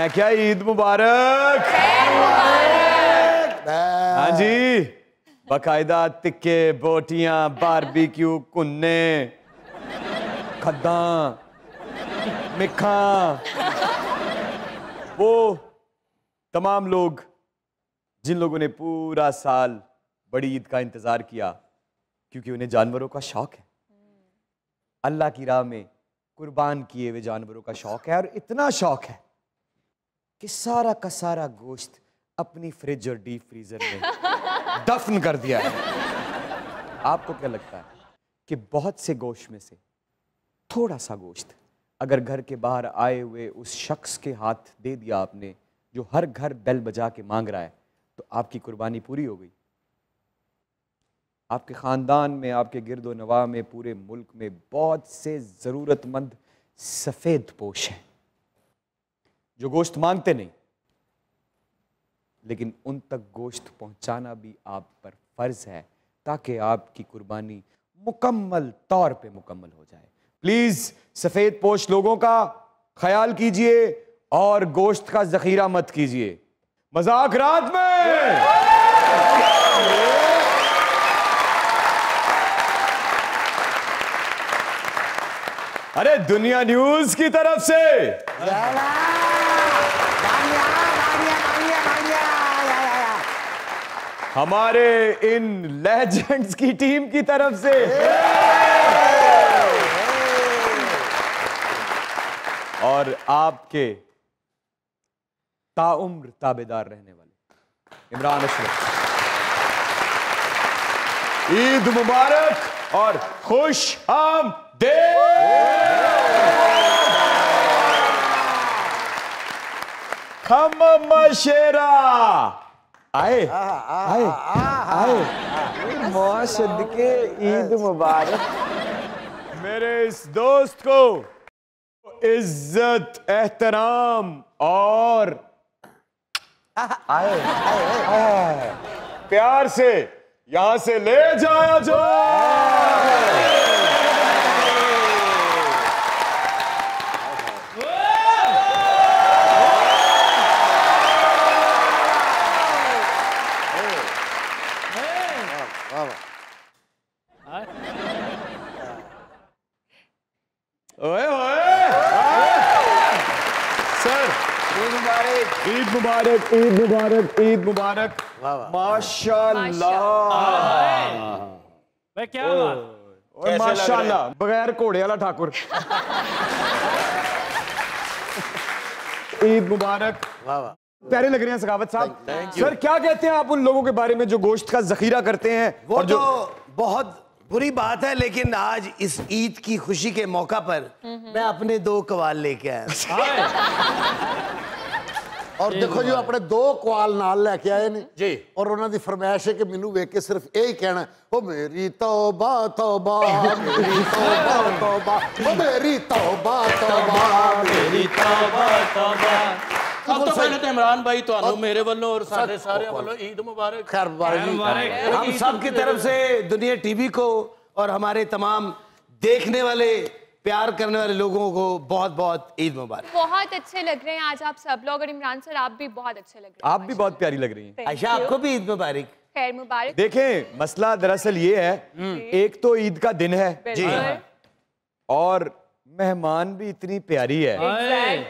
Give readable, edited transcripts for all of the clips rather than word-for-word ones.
मैं क्या ईद मुबारक। हाँ जी, बाकायदा टिक्के, बोटियां, बारबेक्यू, कुन्ने, खद्दा, मिखा, वो तमाम लोग जिन लोगों ने पूरा साल बड़ी ईद का इंतजार किया क्योंकि उन्हें जानवरों का शौक है, अल्लाह की राह में कुर्बान किए हुए जानवरों का शौक है, और इतना शौक है कि सारा का सारा गोश्त अपनी फ्रिज और डीप फ्रीजर में दफन कर दिया है। आपको क्या लगता है कि बहुत से गोश्त में से थोड़ा सा गोश्त अगर घर के बाहर आए हुए उस शख्स के हाथ दे दिया आपने जो हर घर बेल बजा के मांग रहा है, तो आपकी कुर्बानी पूरी हो गई? आपके ख़ानदान में, आपके गिरदो नवाह में, पूरे मुल्क में बहुत से ज़रूरतमंद सफ़ेद पोश हैं जो गोश्त मांगते नहीं, लेकिन उन तक गोश्त पहुंचाना भी आप पर फ़र्ज़ है ताकि आपकी कुर्बानी मुकम्मल तौर पे मुकम्मल हो जाए। प्लीज़ सफ़ेद पोश लोगों का ख्याल कीजिए और गोश्त का ज़ख़ीरा मत कीजिए। मजाक रात में। अरे दुनिया न्यूज की तरफ से हमारे इन लेजेंड्स की टीम की तरफ से और आपके ताउम्र ताबेदार रहने वाले इमरान अशरफ, ईद मुबारक और खुश आमदीद। खमशेरा आए आए आए मौसद के ईद मुबारक। मेरे इस दोस्त को इज्जत, एहतराम और आए प्यार से यहां से ले जाया जाए। ओए ओए सर, ईद मुबारक, ईद मुबारक, ईद मुबारक। माशाल्लाह भाई, क्या बात, माशाल्लाह, बगैर घोड़े वाला ठाकुर। ईद मुबारक। प्यारे लग रहे हैं सखावत साहब। सर क्या कहते हैं आप उन लोगों के बारे में जो गोश्त का जखीरा करते हैं? वो जो बहुत बुरी बात है, लेकिन आज इस ईद की खुशी के मौका पर मैं अपने 2 कवाल लेके आया। और देखो जी, अपने 2 कवाल नाल लेके आए ने जी, और उन्होंने फरमाइश है कि मैनू वेख के सिर्फ यही कहना, ओ मेरी तौबा तौबा, मेरी तौबा तौबा, ओ मेरी तौबा तौबा, मेरी तौबा तौबा। सब तो पहले तो इमरान भाई तो मेरे वालों और सारे वालों ईद मुबारक, खैर मुबारक। हम सब की तरफ से दुनिया टीवी को और हमारे तमाम देखने वाले, प्यार करने वाले लोगों को बहुत बहुत ईद मुबारक। बहुत अच्छे लग रहे हैं आज आप सब लोग, और इमरान सर आप भी बहुत अच्छे लग रहे हैं। आप भी बहुत प्यारी लग रही हैं। आयशा, आपको भी ईद मुबारक। खैर मुबारक। देखें, मसला दरअसल ये है, एक तो ईद का दिन है जी, और मेहमान भी इतनी प्यारी है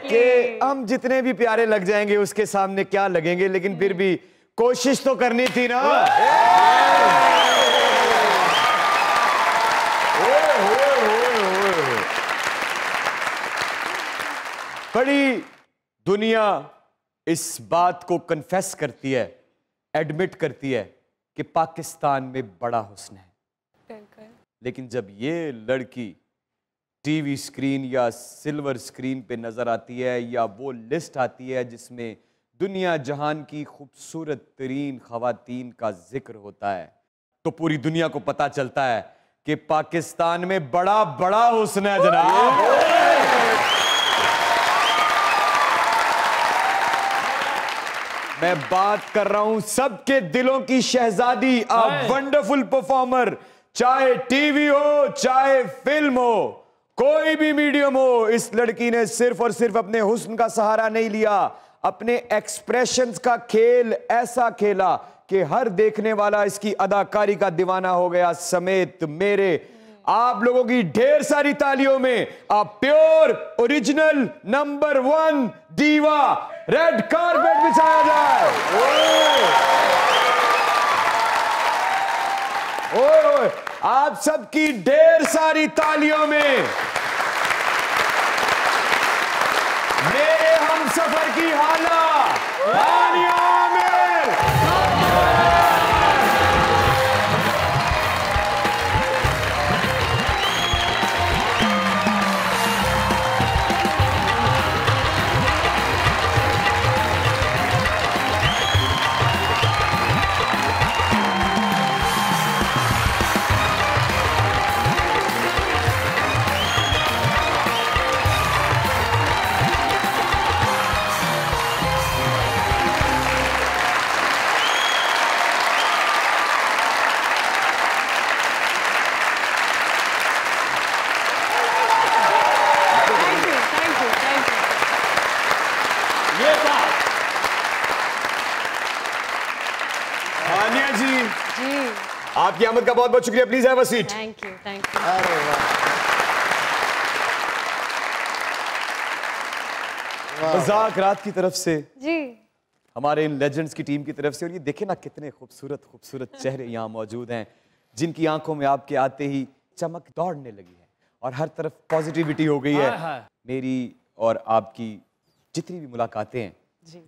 कि हम जितने भी प्यारे लग जाएंगे उसके सामने क्या लगेंगे, लेकिन फिर भी कोशिश तो करनी थी ना। बड़ी दुनिया इस बात को कन्फेस करती है, एडमिट करती है कि पाकिस्तान में बड़ा हुस्न है, लेकिन जब ये लड़की टीवी स्क्रीन या सिल्वर स्क्रीन पे नजर आती है, या वो लिस्ट आती है जिसमें दुनिया जहान की खूबसूरत तरीन खवातीन का जिक्र होता है, तो पूरी दुनिया को पता चलता है कि पाकिस्तान में बड़ा बड़ा हुस्न है जनाब। मैं बात कर रहा हूं सबके दिलों की शहजादी, अ वंडरफुल परफॉर्मर, चाहे टीवी हो चाहे फिल्म हो, कोई भी मीडियम हो, इस लड़की ने सिर्फ और सिर्फ अपने हुस्न का सहारा नहीं लिया, अपने एक्सप्रेशंस का खेल ऐसा खेला कि हर देखने वाला इसकी अदाकारी का दीवाना हो गया, समेत मेरे। आप लोगों की ढेर सारी तालियों में आप प्योर ओरिजिनल नंबर 1 दीवा रेड कारपेट बिछाया जाए। ओए, आप सबकी ढेर सारी तालियों में मेरे हम सफर की हाला हानिया आमिर। हानिया जी, आपकी आमद का बहुत बहुत शुक्रिया। Please have a seat. Thank you, thank you. अरे वाह। मजाक रात की तरफ से जी, हमारे इन लेजेंड्स की टीम की तरफ से। और ये देखे ना कितने खूबसूरत खूबसूरत चेहरे यहाँ मौजूद हैं, जिनकी आंखों में आपके आते ही चमक दौड़ने लगी है और हर तरफ पॉजिटिविटी हो गई है। मेरी और आपकी जितनी भी मुलाकातें हैं,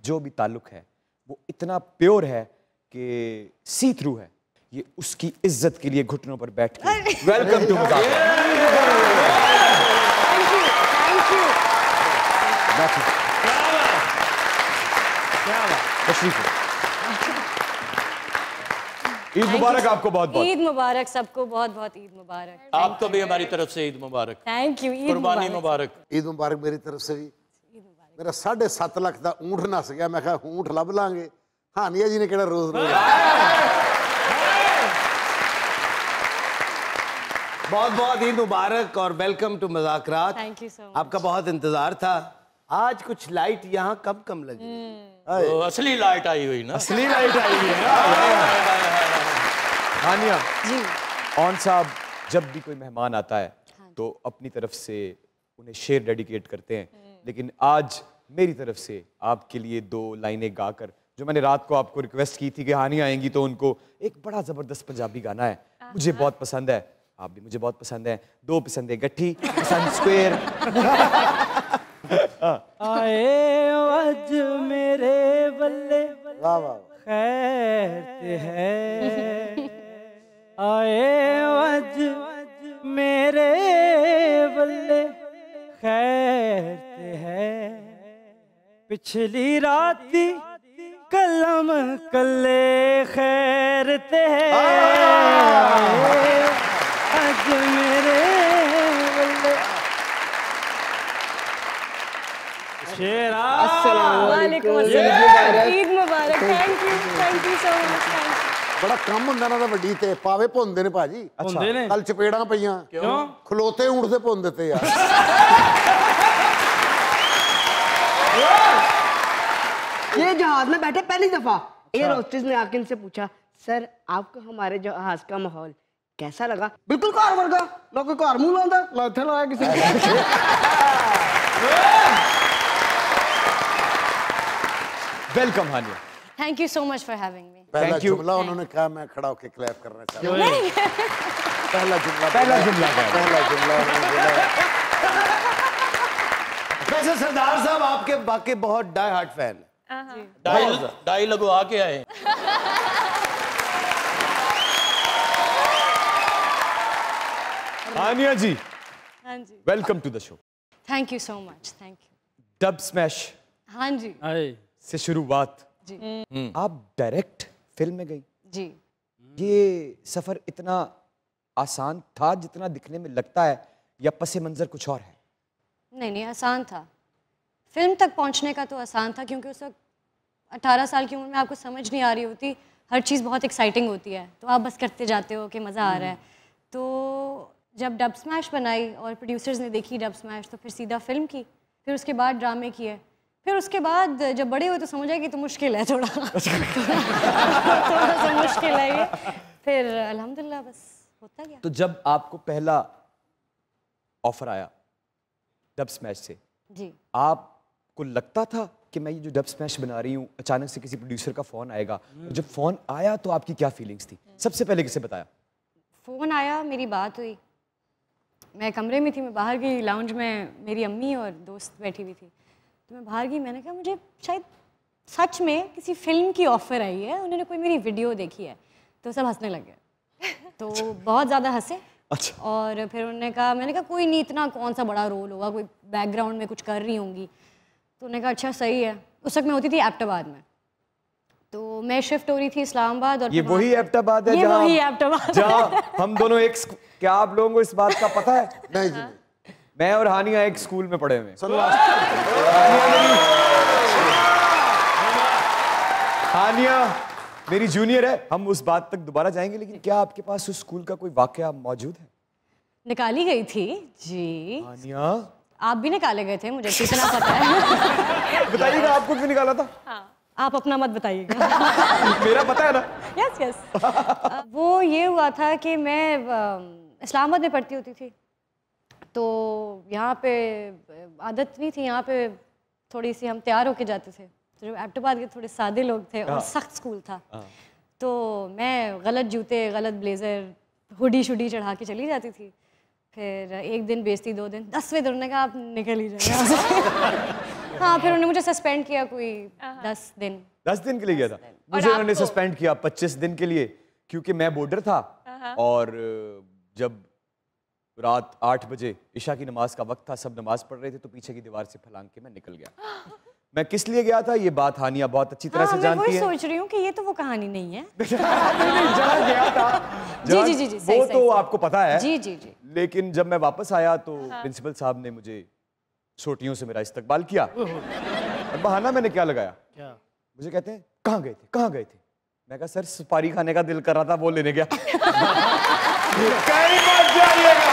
जो भी ताल्लुक है, वो इतना प्योर है कि सी थ्रू है। ये उसकी इज्जत के लिए घुटनों पर बैठ के वेलकम टू मजाक। Thank you. ईद मुबारक आपको बहुत बहुत। ईद मुबारक सबको, बहुत बहुत ईद मुबारक। आपको भी हमारी तरफ से ईद मुबारक। Thank you. ईद कुर्बानी मुबारक। ईद मुबारक मेरी तरफ से भी। मेरा 7.5 लाख का ऊंट नस गया, मैं कहा ऊंट लब लांगे। हानिया जी ने कहना रोज रोज। बहुत बहुत ईद मुबारक और welcome to Mazaqraat. Thank you so much. आपका बहुत इंतजार था। आज कुछ लाइट यहाँ कम लगी। तो असली लाइट आई हुई ना। असली लाइट आई हुई है। हानिया जी, ऑन साहब जब भी कोई मेहमान आता है तो अपनी तरफ से उन्हें शेर डेडिकेट करते हैं, लेकिन आज मेरी तरफ से आपके लिए 2 लाइनें गाकर, जो मैंने रात को आपको रिक्वेस्ट की थी कि हानिया आएंगी तो उनको एक बड़ा जबरदस्त पंजाबी गाना है, मुझे बहुत पसंद है, आप भी मुझे बहुत पसंद है। 2 पसंद गट्ठी पसंद स्क्वायर। आए अज मेरे बल्ले वाह वाह। खैर ते है, आए अज मेरे बल्ले खैर ते है, पिछली राती कलम कले खैर ते है, अज मेरे बल्ले शेरा। वालेकुम अस्सलाम। ईद मुबारक। Thank you so much. बड़ा कम ਹੁੰਦਾ ਨਾ ਤਾਂ ਵੱਡੀ ਤੇ ਪਾਵੇ ਭੁੰਦੇ ਨੇ ਭਾਜੀ। ਹੁੰਦੇ ਨੇ ਕੱਲ ਚਪੇੜਾਂ ਪਈਆਂ ਕਿਉਂ? ਖਲੋਤੇ ਊਂਠ ਤੇ ਭੁੰਨ ਦਿੱਤੇ ਯਾਰ। ये जहाज में बैठे पहली दफा एयर होस्टेस ने आके इनसे पूछा, सर आपको हमारे जहाज का माहौल कैसा लगा? बिल्कुल कार वर्गा, ना कोई कार मुंह लांदा, ना थे लाया किसी ने। Welcome Hania. Thank you so much for having me. पहला Thank you. जुमला उन्होंने कहा, मैं खड़ा होकर क्लैप करना चाहता हूँ। नहीं, पहला जुमला पहला जुमला क्या है? पहला जुमला उन्होंने बोला। वैसे सरदार साहब आपके वाकई बहुत डाई हार्ट फैन है। डाई लगवा के आए। हानिया जी, हाँ जी, welcome to the show. Thank you so much. Thank you. Dubsmash हाँ जी, आए से शुरुआत, जी, आप डायरेक्ट फिल्म में गई। जी। ये सफर इतना आसान था जितना दिखने में लगता है, या पसे मंजर कुछ और है? नहीं, आसान था। फिल्म तक पहुंचने का तो आसान था, क्योंकि उस वक्त 18 साल की उम्र में आपको समझ नहीं आ रही होती, हर चीज़ बहुत एक्साइटिंग होती है, तो आप बस करते जाते हो कि मज़ा आ रहा है। तो जब डब स्मैश बनाई और प्रोड्यूसर्स ने देखी डब स्मैश तो फिर सीधा फिल्म की, फिर उसके बाद ड्रामे किए, फिर उसके बाद जब बड़े हुए तो समझ आए कि तो मुश्किल है थोड़ा थोड़ा सा मुश्किल है ये, फिर अल्हम्दुलिल्लाह बस होता गया। तो जब आपको पहला ऑफर आया डब स्मैश से, जी आपको लगता था कि मैं ये जो डब स्मैश बना रही हूँ, अचानक से किसी प्रोड्यूसर का फ़ोन आएगा? जब फ़ोन आया तो आपकी क्या फीलिंग्स थी? सबसे पहले किसे बताया? फ़ोन आया, मेरी बात हुई, मैं कमरे में थी, मैं बाहर गई, लाउंज में मेरी अम्मी और दोस्त बैठी हुई थी, तो मैं बाहर गई, मैंने कहा मुझे शायद सच में किसी फिल्म की ऑफ़र आई है, उन्होंने कोई मेरी वीडियो देखी है, तो सब हंसने लग गए, तो बहुत ज़्यादा हंसे। अच्छा। और फिर उन्होंने कहा, मैंने कहा कोई नहीं, इतना कौन सा बड़ा रोल होगा, कोई बैकग्राउंड में कुछ कर रही होंगी, तो उन्होंने कहा अच्छा सही है। उस वक्त मैं होती थी एबटाबाद में, तो मैं शिफ्ट हो रही थी इस्लामाबाद। और ये वही एबटाबाद है? ये वही एबटाबाद जहाँ हम दोनों एक, क्या आप लोगों को इस बात का पता है? नहीं जी, मैं और हानिया एक स्कूल में पढ़े हुए हैं। हानिया मेरी जूनियर है, हम उस बात तक दोबारा जाएंगे, लेकिन क्या आपके पास उस स्कूल का कोई वाकया मौजूद है? निकाली गई थी जी। हानिया आप भी निकाले गए थे, मुझे कितना पता है। बताइएगा आपको क्यों निकाला था? आप अपना मत बताइएगा। मेरा पता है ना। Yes yes. वो ये हुआ था कि मैं इस्लामाबाद में पढ़ती होती थी, तो यहाँ पे आदत नहीं थी, यहाँ पे थोड़ी सी हम तैयार होके जाते थे, तो जो एबटाबाद के थोड़े सादे लोग थे और सख्त स्कूल था, तो मैं गलत जूते, गलत ब्लेज़र, हुडी शुडी चढ़ा के चली जाती थी। फिर एक दिन बेइज्जती, 2 दिन, 10वें दिन उन्होंने कहा आप निकल ही जाए। हाँ, फिर उन्होंने मुझे सस्पेंड किया कोई 10 दिन। 10 दिन के लिए गया था मुझे, उन्होंने सस्पेंड किया 25 दिन के लिए, क्योंकि मैं बॉर्डर था और जब रात 8 बजे ईशा की नमाज का वक्त था, सब नमाज पढ़ रहे थे, तो पीछे की दीवार से फलांग के मैं निकल गया। मैं किस लिए गया था ये बात हानिया बहुत अच्छी तरह से जानती है। मैं सोच रही हूँ कि ये तो वो कहानी नहीं है। जहाँ गया था, जी जी जी, वो तो आपको पता है। जी जी जी। लेकिन जब मैं वापस आया तो प्रिंसिपल साहब ने मुझे छोटियों से मेरा इस्तकबाल किया। और बहाना मैंने क्या लगाया, मुझे कहते हैं कहाँ गए थे, कहाँ गए थे? मैं कहा सर सुपारी खाने का दिल कर रहा था, वो लेने गया। कहीं मत जाइएगा,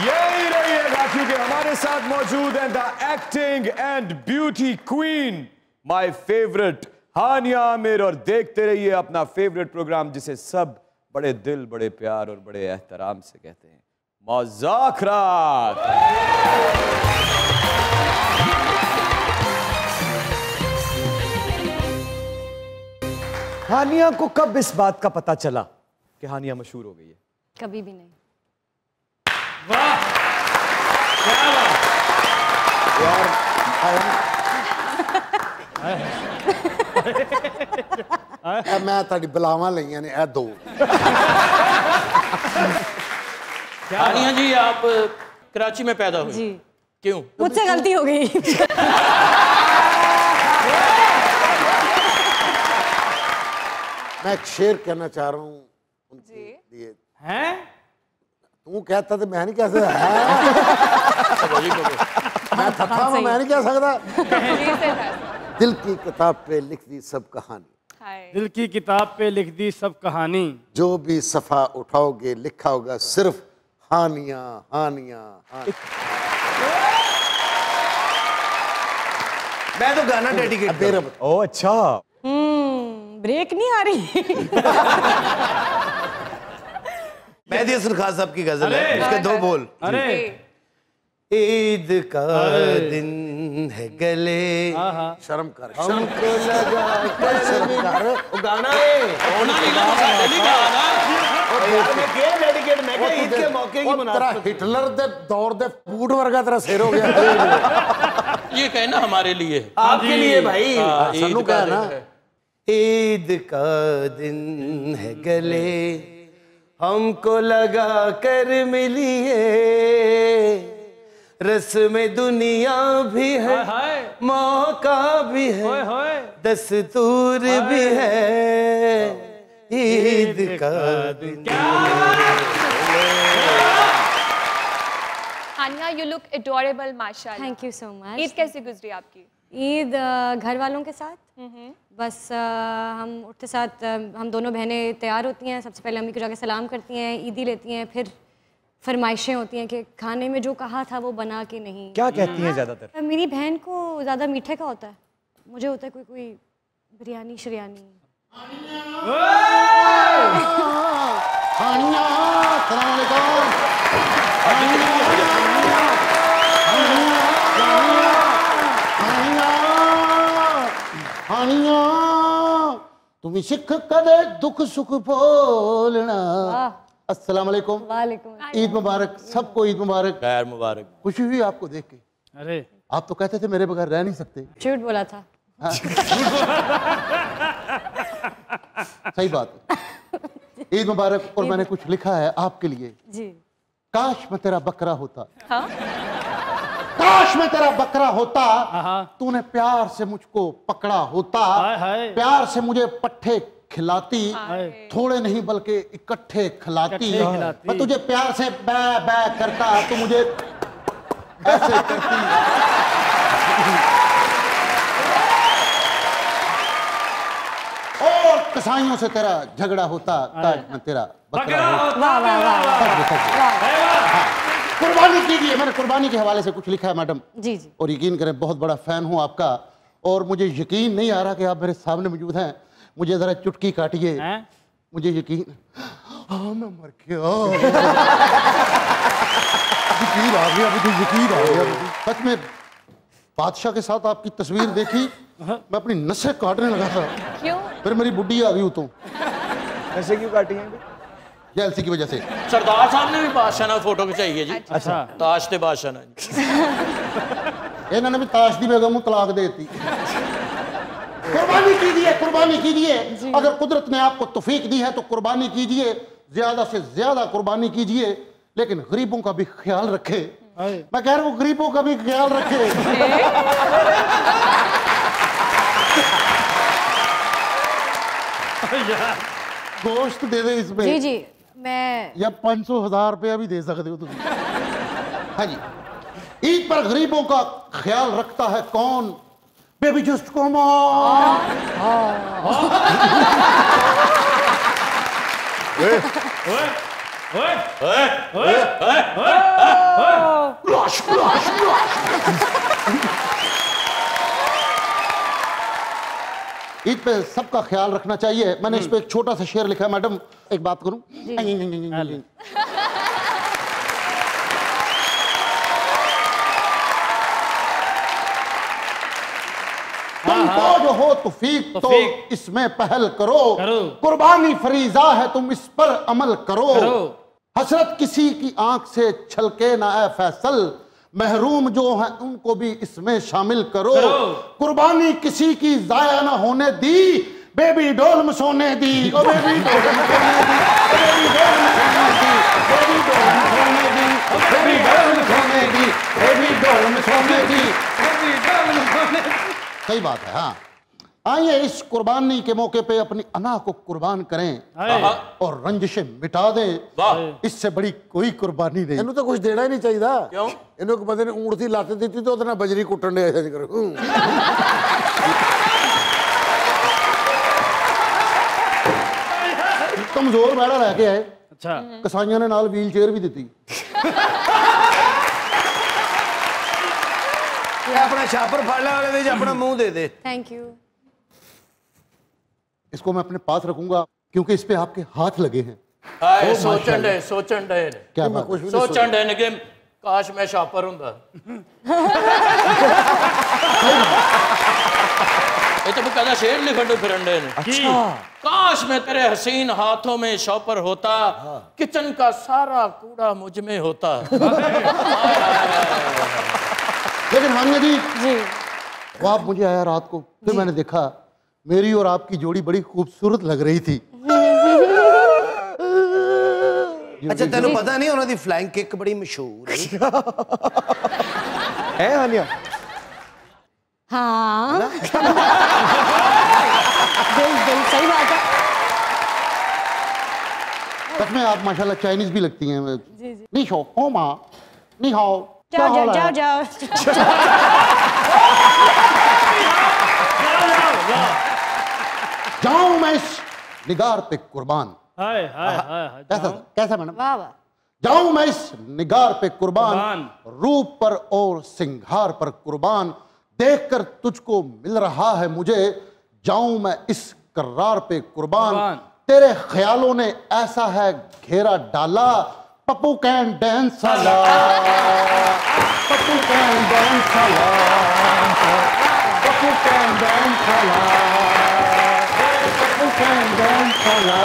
यही रहिएगा, क्योंकि हमारे साथ मौजूद है the acting and beauty queen, my favourite Hania Aamir. और देखते रहिए अपना फेवरेट प्रोग्राम जिसे सब बड़े दिल, बड़े प्यार और बड़े एहतराम से कहते हैं, मज़ाक रात। हानिया को कब इस बात का पता चला कि हानिया मशहूर हो गई है? कभी भी नहीं। वाह क्या बात यार, मैं ताड़ी बुलावा लईयां ने ए 2। हानिया जी आप कराची में पैदा हुए जी। क्यों? मुझसे गलती हो गई। मैं एक शेर कहना चाह रहा हूँ उनके लिए। हैं? तू कहता तो मैं नहीं कह सकता। मैं थका हूं, मैं नहीं कह सकता। दिल की किताब पे लिख दी सब कहानी, दिल की किताब पे लिख दी सब कहानी, जो भी सफा उठाओगे लिखा होगा सिर्फ हानिया हानिया हानिया। मैं तो गाना डेडिकेट कर रहा हूं। ओह अच्छा, ब्रेक नहीं आ रही। मेहदी हसन खान साहब की गजल है, उसके 2 बोल। अरे ईद का दिन है गले, शर्म कर, हमको लगा शर्म कर। वो गाना है यार, मैं क्या डेडिकेट, मैं क्या ईद के मौके की मुनासिबत। हिटलर दे दौर दे बूट वर्गा तेरा सिर हो गया। ये कहना हमारे लिए, आपके लिए भाई। सन्नू क्या है ना, ईद का दिन है गले, हमको लगा कर मिलिए, रस्म दुनिया भी है, मौका भी है, दस्तूर भी है, ईद का दिन। हानिया, यू लुक एडोरेबल माशाल्लाह। Thank you so much. Eid कैसी गुजरी आपकी? ईद घर वालों के साथ बस हम उठते साथ हम दोनों बहनें तैयार होती हैं, सबसे पहले अम्मी को जाके सलाम करती हैं, ईदी लेती हैं, फिर फरमाइशें होती हैं कि खाने में जो कहा था वो बना के नहीं। क्या कहती हैं ज्यादातर? मेरी बहन को ज़्यादा मीठे का होता है, मुझे होता है कोई बिरयानी शरियानी। तुम्हें सिख कदे दुख सुख बोलना। अस्सलाम वालेकुम। वालेकुम। ईद मुबारक सबको, ईद मुबारक। खैर मुबारक। खुशी हुई आपको देख के। अरे आप तो कहते थे मेरे बगैर रह नहीं सकते। झूठ बोला था। हाँ। सही बात है। ईद मुबारक। और मैंने कुछ लिखा है आपके लिए। जी। काश मैं तेरा बकरा होता। हाँ? काश मैं तेरा बकरा होता, तूने प्यार से मुझको पकड़ा होता, प्यार से मुझे पट्ठे खिलाती, थोड़े नहीं बल्कि इकट्ठे खिलाती। मैं तुझे प्यार से बै बै करता, तू मुझे ऐसे करती। और कसाईयों से तेरा झगड़ा होता, काश मैं तेरा बकरा होता। कुर्बानी कीजिए। मैंने कुर्बानी के हवाले से कुछ लिखा है मैडम। जी जी। और यकीन करें बहुत बड़ा फैन हूं आपका, और मुझे यकीन नहीं आ रहा कि आप मेरे सामने मौजूद हैं। मुझे जरा चुटकी काटिए। मुझे यकीन, मैं मर गया। यकीन आ गया मुझे, यकीन आ गया। सच में बादशाह के साथ आपकी तस्वीर देखी, मैं अपनी नसें काटने लगा था। क्यों? फिर मेरी बुड्ढी आ गई। तो नसें क्यों काटी हैं? जेलसी की वजह से। सरदार साहब ने भी बादशाह ना फोटो खिंचाई है जी। अच्छा। ताश ते बादशाह ने इन्होंने भी ताश दी बेगम को तलाक दे दी। कुर्बानी कीजिए, कुर्बानी कीजिए। अगर कुदरत ने आपको तौफीक दी है तो कुर्बानी कीजिए, ज्यादा से ज्यादा कुर्बानी कीजिए, लेकिन गरीबों का भी ख्याल रखे। मैं कह रहा हूँ गरीबों का भी ख्याल रखे। गोश्त दे दे इसमें। जी जी मैं या 500,000 रुपया भी दे सकते हो तुम। हाँ जी। ईद पर गरीबों का ख्याल रखता है कौन? Baby just come on. Eid पे सबका ख्याल रखना चाहिए। मैंने इस पे एक छोटा सा शेर लिखा है मैडम, एक बात करूं? तुमको जो हो तौफीक तो इसमें पहल करो, कुर्बानी फरीजा है तुम इस पर अमल करो। हसरत किसी की आंख से छलके ना ए फैसल, महरूम जो है उनको भी इसमें शामिल करो। कुर्बानी किसी की जाया ना होने दी, बेबी डोल में सोने दी। ओ बेबी डोल में सोने दी, बेबी डोल में सोने दी, बेबी डोल में सोने दी, बेबी डोल में सोने दी, बेबी डोल में सोने दी, बेबी डोल में सोने दी। सही बात है। हाँ, आइए इस कुर्बानी के मौके पे अपनी अना को कुर्बान करें और रंजिशें मिटा दें। इससे बड़ी कोई कुर्बानी नहीं। इन्हों तो कुछ देना ही नहीं चाहिए। क्यों? इन्हों को पता नहीं ऊँट की लात दी थी तो उतना बजरी कुटन दे ऐसे करो। कमजोर बैड़ा लेके आए। अच्छा। कसाइयां ने नाल व्हील चेयर भी दी। अपना छापर फाड़ने वाले अपना मुंह दे दे। Thank you. इसको मैं अपने पास रखूंगा क्योंकि इस पे आपके हाथ लगे हैं। सोचन डे क्या बात? सोचन डे कि काश मैं छापर हुंदा। ये तो कदा शेर लिखन दो फिरन डे ने। अच्छा। काश मैं तेरे हसीन हाथों में शॉपर होता, किचन का सारा कूड़ा मुझ में होता। लेकिन हानिया जी, ख्वाब मुझे आया रात को, फिर मैंने देखा मेरी और आपकी जोड़ी बड़ी खूबसूरत लग रही थी। अच्छा तेन पता नहीं उन्होंने फ्लाइंग किक बड़ी मशहूर है हानिया? हाँ बिल्कुल सही बात है। सच में आप माशाल्लाह चाइनीज भी लगती हैं। नी शो, ओमा, नी हाओ, जाओ जाओ जाओ जाओ। जाऊं मैं इस निगार पे कुर्बान। हाय हाय हाय हाय, कैसा कैसा मैडम? वाह वाह। जाऊं मैं इस निगार पे कुर्बान, कुर्बान। रूप पर और सिंगार पर कुर्बान, देखकर तुझको मिल रहा है मुझे, जाऊं मैं इस करार पे कुर्बान। कुर्बान। तेरे ख्यालों ने ऐसा है घेरा डाला, पप्पू कैन डांस साला, पप्पू कैन डांस साला, पप्पू कैन डांस साला, पप्पू कैन डांस साला,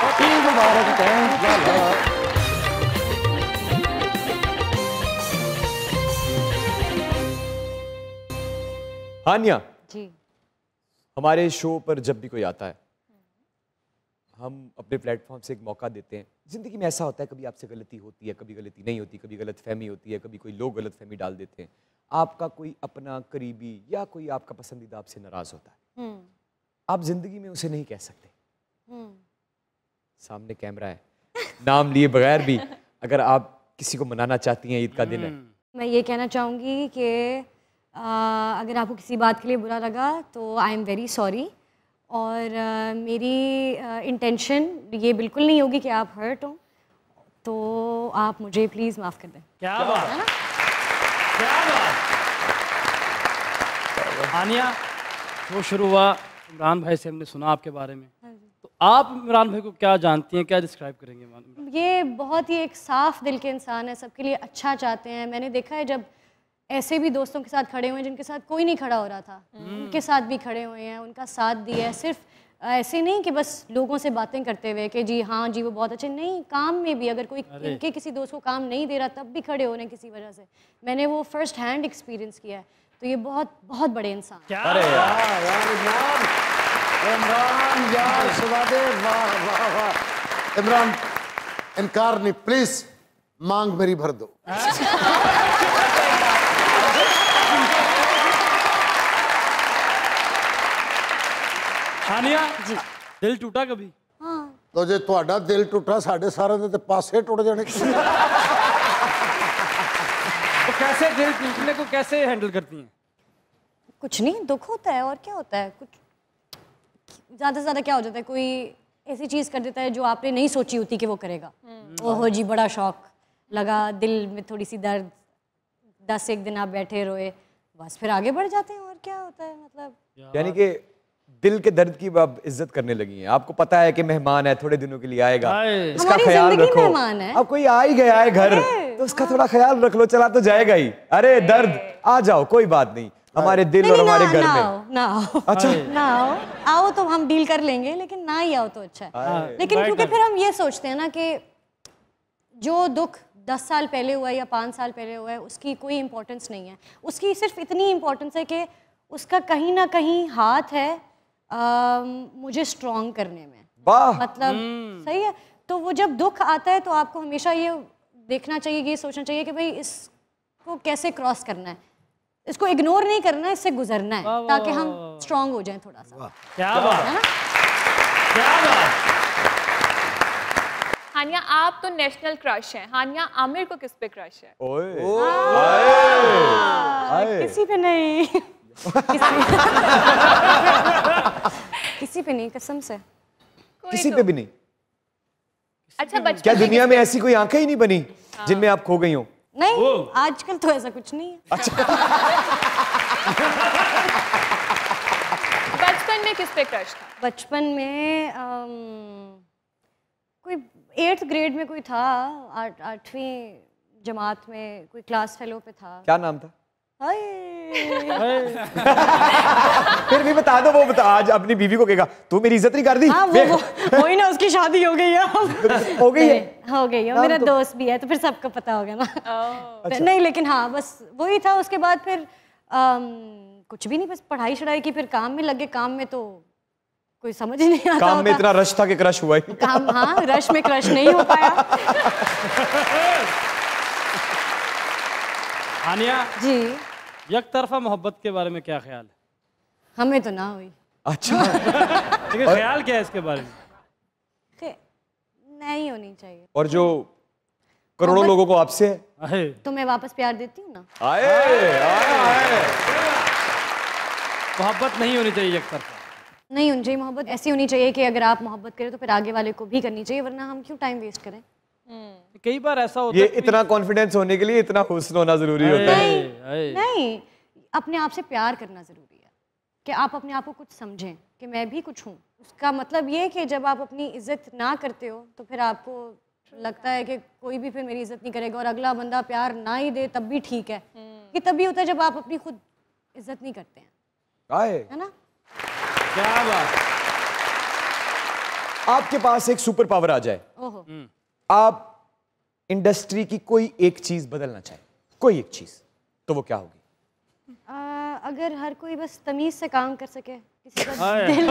पप्पू मुबारक डांस साला। हानिया, जी। हमारे शो पर जब भी कोई आता है हम अपने प्लेटफॉर्म से एक मौका देते हैं। ज़िंदगी में ऐसा होता है, कभी आपसे गलती होती है, कभी गलती नहीं होती, कभी गलत फहमी होती है, कभी कोई लोग गलत फहमी डाल देते हैं। आपका कोई अपना करीबी या कोई आपका पसंदीदा आपसे नाराज़ होता है, आप ज़िंदगी में उसे नहीं कह सकते। सामने कैमरा है, नाम लिए बगैर भी अगर आप किसी को मनाना चाहती हैं, ईद का दिन है। मैं ये कहना चाहूँगी कि अगर आपको किसी बात के लिए बुरा लगा तो आई एम वेरी सॉरी, और मेरी इंटेंशन ये बिल्कुल नहीं होगी कि आप हर्ट हो, तो आप मुझे प्लीज़ माफ़ कर दें। क्या बात है ना, क्या बात। आनिया, वो शुरू हुआ इमरान भाई से, हमने सुना आपके बारे में, तो आप इमरान भाई को क्या जानती हैं, क्या डिस्क्राइब करेंगे इमरान? ये बहुत ही एक साफ दिल के इंसान है, सबके लिए अच्छा चाहते हैं। मैंने देखा है जब ऐसे भी दोस्तों के साथ खड़े हुए हैं जिनके साथ कोई नहीं खड़ा हो रहा था, उनके साथ भी खड़े हुए हैं, उनका साथ दिया है। सिर्फ ऐसे नहीं कि बस लोगों से बातें करते हुए कि जी हाँ जी वो बहुत अच्छे, नहीं, काम में भी अगर कोई इनके किसी दोस्त को काम नहीं दे रहा तब भी खड़े हो रहे हैं किसी वजह से। मैंने वो फर्स्ट हैंड एक्सपीरियंस किया है, तो ये बहुत बहुत बड़े इंसान। यार इमरान यार सुबादे, वाह वाह वाह। इमरान, इनकार नहीं, प्लीज मांग मेरी भर दो। आनिया जी, दिल टूटा कभी? हाँ। तो जे ਤੁਹਾਡਾ दिल टूटा, साढ़े सारे दे ते पासे टूट जाने। तो कैसे दिल टूटने को कैसे हैंडल करती हैं? कुछ नहीं, दुख होता है और क्या होता है, कुछ ज़्यादा से ज़्यादा क्या हो जाता है, कोई ऐसी चीज़ कर देता है जो आपने नहीं सोची होती कि वो करेगा। ओहो जी, बड़ा शौक लगा, दिल में थोड़ी सी दर्द, 10 एक दिन आप बैठे रोए, बस फिर आगे बढ़ जाते हैं, और क्या होता है मतलब। यानी कि दिल के दर्द की आप इज्जत करने लगी हैं। आपको पता है कि मेहमान है, थोड़े दिनों के लिए आएगा, इसका हमारी ख्याल जिंदगी रखो। मेहमान है। अब कोई आ ही गया है घर, तो उसका थोड़ा ख्याल रख लो, चला तो जाएगा ही। अरे दर्द, आ जाओ, कोई बात नहीं, हमारे दिल और हमारे घर में। ना आओ, अच्छा, ना आओ, आओ तो हम डील कर लेंगे, लेकिन ना ही आओ तो अच्छा है। लेकिन क्योंकि फिर हम ये सोचते हैं ना कि जो दुख 10 साल पहले हुआ है या 5 साल पहले हुआ है उसकी कोई इम्पोर्टेंस नहीं है, उसकी सिर्फ इतनी इम्पोर्टेंस है कि उसका कहीं ना कहीं हाथ है मुझे स्ट्रॉन्ग करने में। वाह, मतलब सही है। तो वो जब दुख आता है तो आपको हमेशा ये देखना चाहिए, ये सोचना चाहिए कि भाई इसको कैसे क्रॉस करना है, इसको इग्नोर नहीं करना है, इससे गुजरना है, ताकि हम स्ट्रॉन्ग हो जाएं थोड़ा सा। क्या बात है ना? क्या बात। हानिया, आप तो नेशनल क्रश हैं, हानिया आमिर को किस पे क्रश है? ओए, किसी पे नहीं। किसी पे नहीं, कसम से किसी पे भी नहीं। अच्छा, बचपन क्या में दुनिया में ऐसी कोई आंखें ही नहीं बनी जिनमें आप खो गई हो? नहीं, आजकल तो ऐसा कुछ नहीं है। बचपन में किस पे क्रश था? बचपन में कोई 8th ग्रेड में कोई था, 8वीं जमात में कोई क्लास फेलो पे था। क्या नाम था? हाय। फिर भी बता दो, वो बता, आज अपनी बीवी को कहेगा तू मेरी इज्जत नहीं कर दी। हाँ, वही ना, उसकी शादी हो गई है। हो गई है, हो गई है, मेरा दोस्त भी है, तो फिर सबको पता होगा ना। अच्छा। नहीं, लेकिन हाँ बस वही था। उसके बाद फिर कुछ भी नहीं, बस पढ़ाई शढ़ाई की, फिर काम में लगे। काम में तो कोई समझ ही नहीं आता। काम में इतना रश था कि क्रश हुआ ही। काम, हाँ, रश में क्रश नहीं हो पाया। आनिया जी, एक तरफा मोहब्बत के बारे में क्या ख्याल है? हमें तो ना हुई। अच्छा, लेकिन ख्याल क्या है इसके बारे में? नहीं होनी चाहिए। और जो करोड़ों लोगों को आपसे है। अहे, तो मैं वापस प्यार देती हूँ ना। आए आए मोहब्बत नहीं होनी चाहिए एक तरफा। नहीं होनी चाहिए मोहब्बत, ऐसी होनी चाहिए कि अगर आप मोहब्बत करें तो फिर आगे वाले को भी करनी चाहिए, वरना हम क्यों टाइम वेस्ट करें। कई बार ऐसा होता ये है कि- इतना कॉन्फिडेंस होने के लिए इतना हुस्न होना जरूरी होता है। नहीं, अपने आप से प्यार करना ज़रूरी है कि आप अपने आप को कुछ समझें कि मैं भी कुछ हूँ। उसका मतलब ये कि जब आप अपनी इज्जत ना करते हो तो फिर आपको लगता है कि कोई भी फिर मेरी इज्जत नहीं करेगा, और अगला बंदा प्यार ना ही दे तब भी ठीक है। ये तभी होता है जब आप अपनी खुद इज्जत नहीं करते हैं, आए है ना। क्या बात। आपके पास एक सुपर पावर आ जाए, ओहो, आप इंडस्ट्री की कोई एक चीज बदलना चाहे, कोई एक चीज, तो वो क्या होगी? अगर हर कोई बस तमीज़ से काम कर सके, किसी का दिल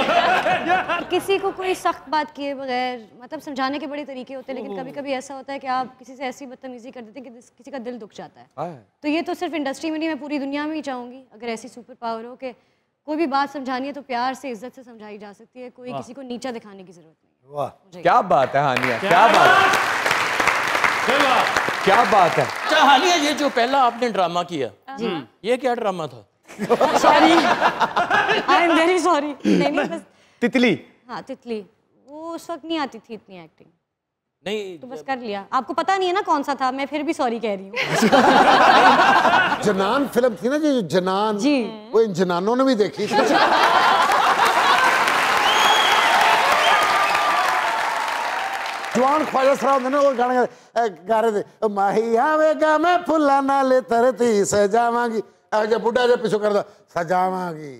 किसी को कोई सख्त बात किए बगैर, मतलब समझाने के बड़े तरीके होते हैं, लेकिन कभी कभी ऐसा होता है कि आप किसी से ऐसी बदतमीजी कर देते हैं कि किसी का दिल दुख जाता है। आए। तो ये तो सिर्फ इंडस्ट्री में नहीं, मैं पूरी दुनिया में ही चाहूँगी अगर ऐसी सुपर पावर हो कि कोई भी बात समझानी है तो प्यार से, इज्जत से समझाई जा सकती है, कोई किसी को नीचा दिखाने की जरूरत नहीं। वाह, क्या बात है हानिया, क्या बात है, क्या बात है। अच्छा हानिया, ये जो पहला आपने ड्रामा किया, ये क्या ड्रामा था? Sorry, I am very sorry. नहीं बस तितली। हाँ, तितली, वो उस वक्त नहीं आती थी इतनी एक्टिंग, नहीं तो बस कर लिया। आपको पता नहीं है ना कौन सा था, मैं फिर भी सॉरी कह रही हूँ। जनान फिल्म थी ना जो जनान, जी। वो इन जनानों ने भी देखी थी। जवान ख्वाजा सरा होंदे ने वो गाने गा रहे थे, माही आवेगा मैं फुल्ला नाले तरती सजावांगी, जब बुढ़ा जब पिछो करदा सजावांगी।